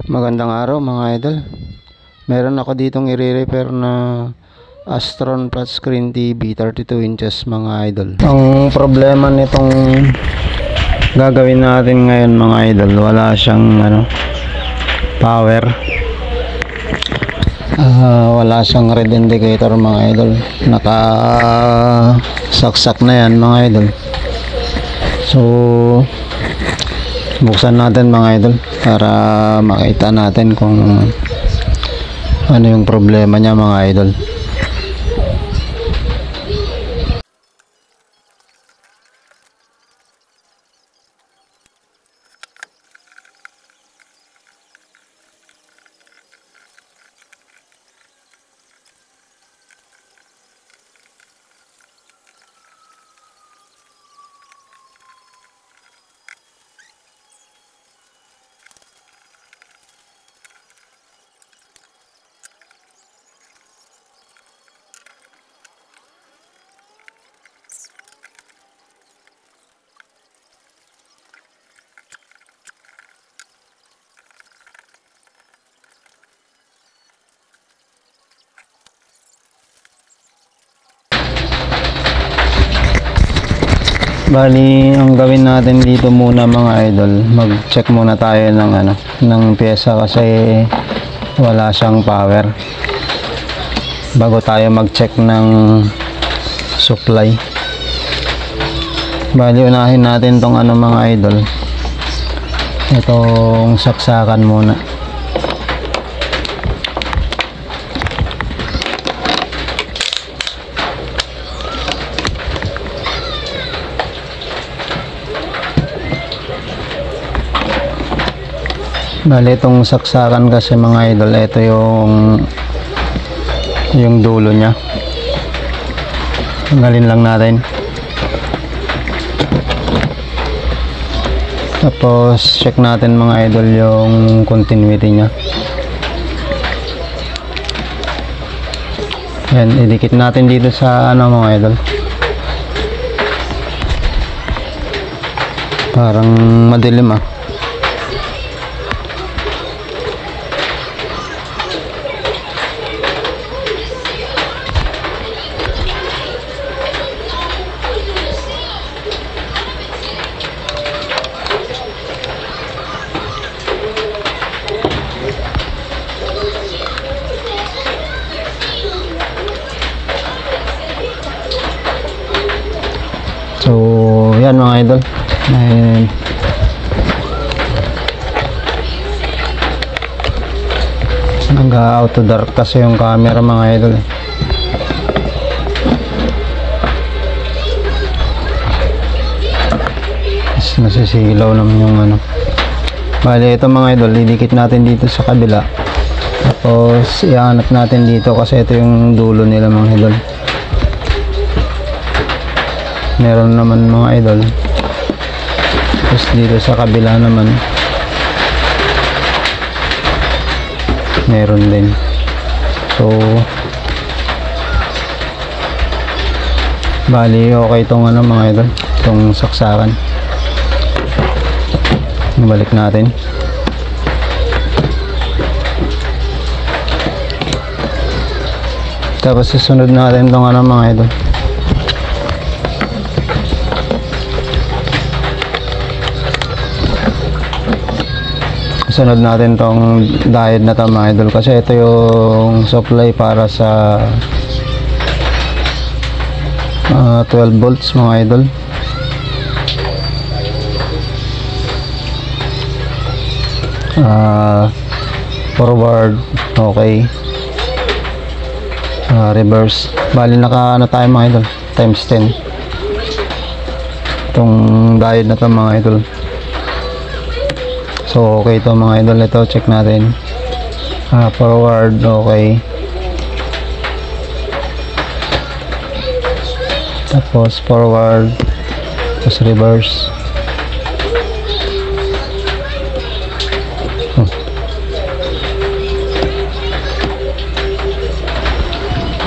Magandang araw mga idol. Meron ako ditong i-repair na Astron flat screen TV 32 inches mga idol. Ang problema nitong gagawin natin ngayon mga idol, wala siyang power. Wala siyang red indicator mga idol. Saksak na yan mga idol. So buksan natin mga idol para makita natin kung ano yung problema niya mga idol. Bali, ang gawin natin dito muna mga idol, mag-check muna tayo ng pyesa kasi wala siyang power. Bago tayo mag-check ng supply. Bali, unahin natin tong mga idol. Itong saksakan muna. Bali, itong saksakan kasi mga idol, ito yung dulo nya. Tanggalin lang natin. Tapos check natin mga idol yung continuity nya. Yan, idikit natin dito sa mga idol. Parang madilim So yan mga idol, nag-auto dark kasi yung camera mga idol. Nasisilaw naman yung Bali, ito mga idol, idikit natin dito sa kabila. Tapos iangat natin dito kasi ito yung dulo nila mga idol. Meron naman mga idol. Tapos dito sa kabila naman meron din. So bali, okay itong mga idol, itong saksakan. Balik natin. Tapos susunod natin itong mga idol. Sunod natin tong diode na mga idol kasi ito yung supply para sa 12 volts mga idol. Forward okay, reverse. Bali, naka tayo mga idol, times 10 itong diode na mga idol. So okay ito mga idol, ito check natin. Forward okay, tapos forward, tapos reverse.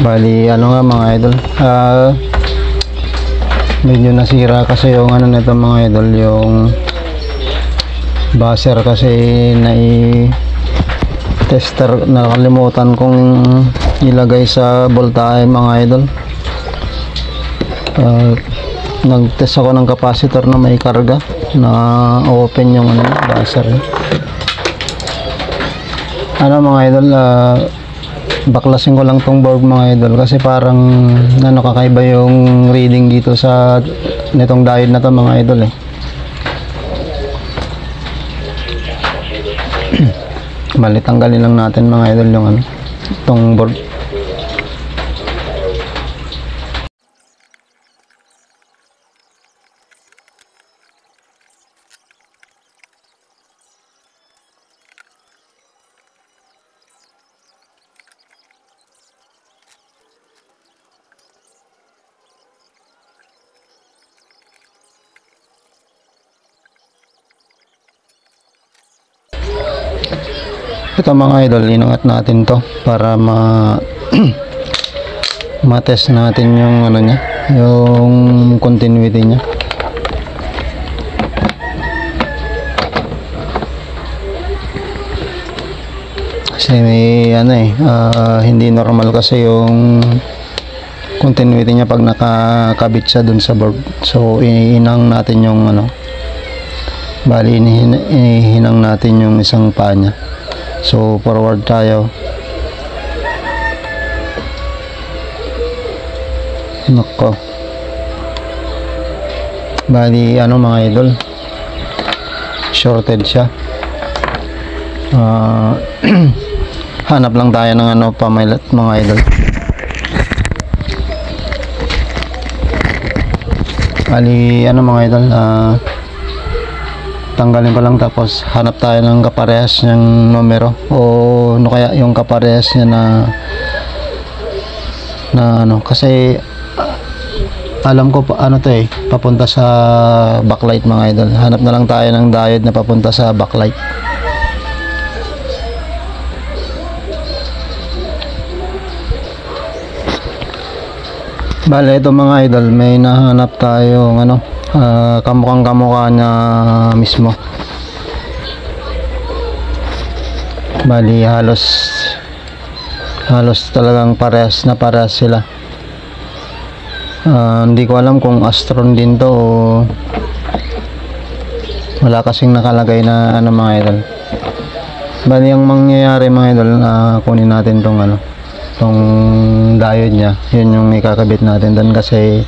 Bali, mga idol, medyo nasira kasi yung nito mga idol, yung buzzer kasi tester nakalimutan kong ilagay sa voltahe mga idol. Nag-test ako ng capacitor na may karga na open yung buzzer. Mga idol, baklasin ko lang tong board mga idol kasi parang kakaiba yung reading dito sa nitong diode na to mga idol Bali, tanggalin lang natin mga idol yung tong board. Ito mga idol, inangat natin to para ma-test natin yung niya, yung continuity niya. Kasi may hindi normal kasi yung continuity niya pag nakakabit siya dun sa board. So inang natin yung bali hinang natin yung isang paa niya. So forward tayo. Nako. Bali mga idol, shorted siya. Hanap lang tayo ng pamilat mga idol. Bali mga idol, tanggalin ko lang tapos hanap tayo ng kaparehas niyang numero o kaya yung kaparehas niya na kasi alam ko to papunta sa backlight mga idol. Hanap na lang tayo ng diode na papunta sa backlight. Bale, ito mga idol, may nahanap tayo kamukhang kamukha niya mismo. Bali, halos talagang parehas sila. Hindi ko alam kung Astron din to o wala kasing nakalagay na mga idol. Bali, ang mangyayari mga idol, kunin natin tong diode nya. Yun yung ikakabit natin doon kasi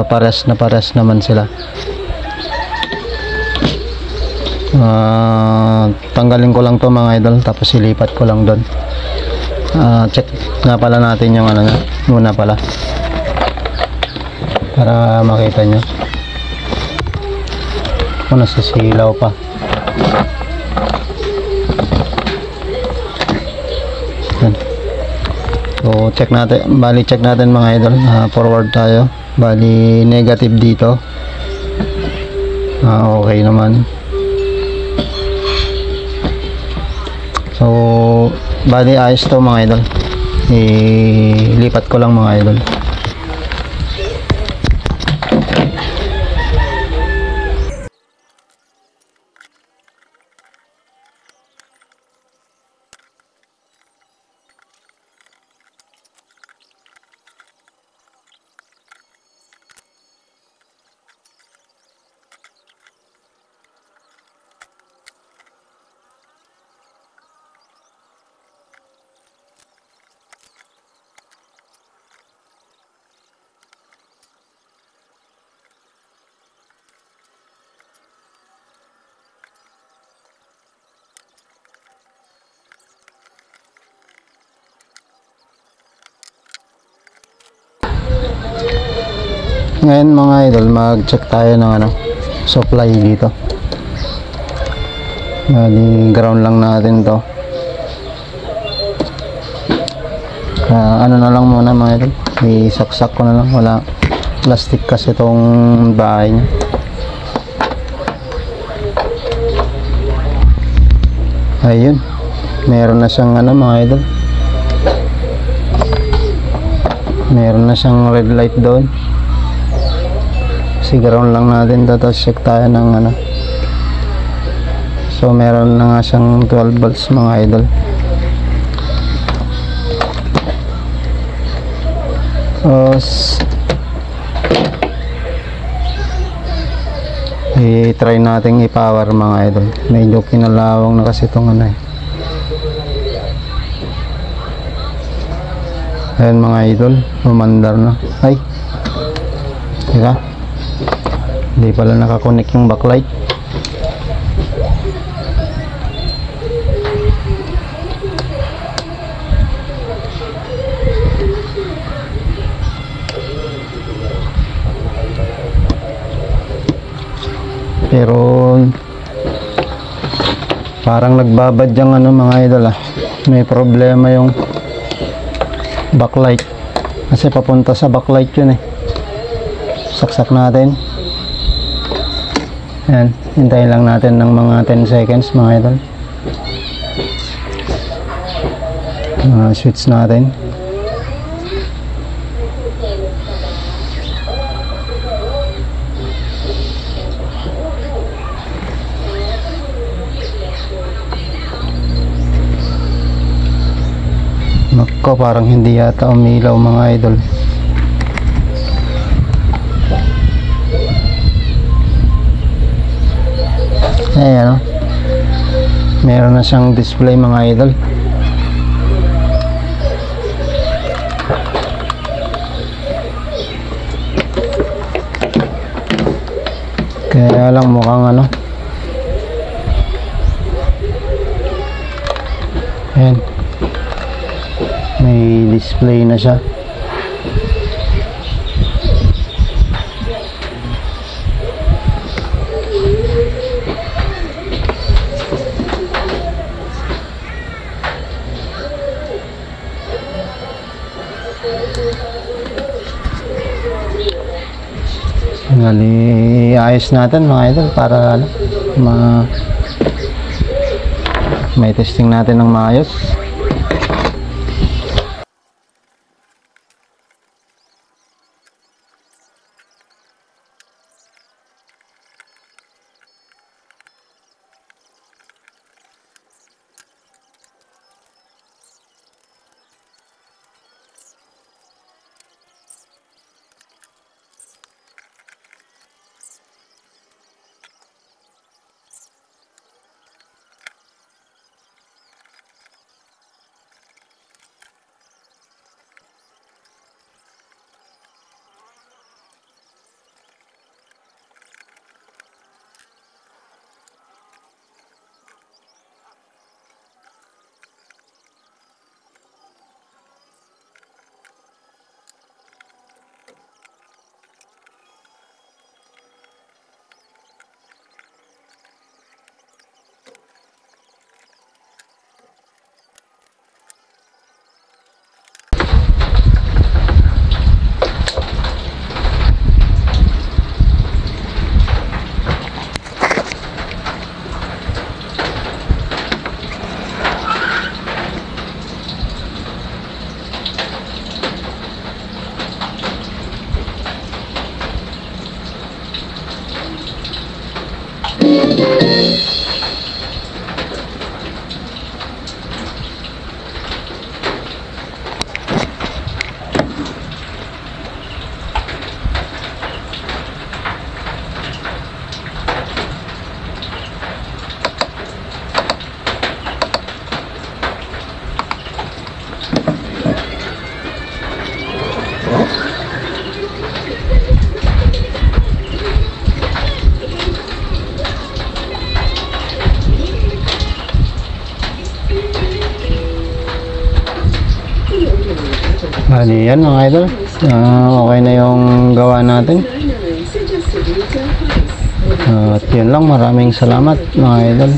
pares naman sila. Tanggalin ko lang to mga idol tapos ilipat ko lang doon. Check nga pala natin yung muna pala para makita nyo kung nasa silaw pa. So check natin, check natin mga idol. Forward tayo. Bali negative dito. Okay naman. So bali ayos to mga idol. Ilipat ko lang mga idol. Ngayon mga idol, mag-check tayo ng supply dito. Ground lang natin to. Na lang muna mga idol, isaksak ko na lang, wala plastic kasi itong bahay niya. Ayun, meron na siyang mga idol, meron na siyang red light doon. Ground lang natin, tapos check tayo ng So meron na nga siyang 12 volts mga idol. I-try natin i-power mga idol. Medyo kinalawang na kasi itong ano eh. Ayan mga idol, umandar na. Ay, teka, hindi pala nakakonek yung backlight. Pero parang nagbabad yung ano mga idol ah. May problema yung backlight kasi papunta sa backlight yun eh. Saksak natin. Ayan, hintayin lang natin ng mga 10 seconds mga idol. Switch natin. Nako, parang hindi yata umilaw mga idol. Ayan o. Meron na siyang display mga idol. Kaya lang mukhang ano. Ayan. May display na siya. Ayos natin mga idol para ano, may testing natin ng maayos. Bali yan mga idol, okay na yung gawa natin. At yun lang, maraming salamat mga idol.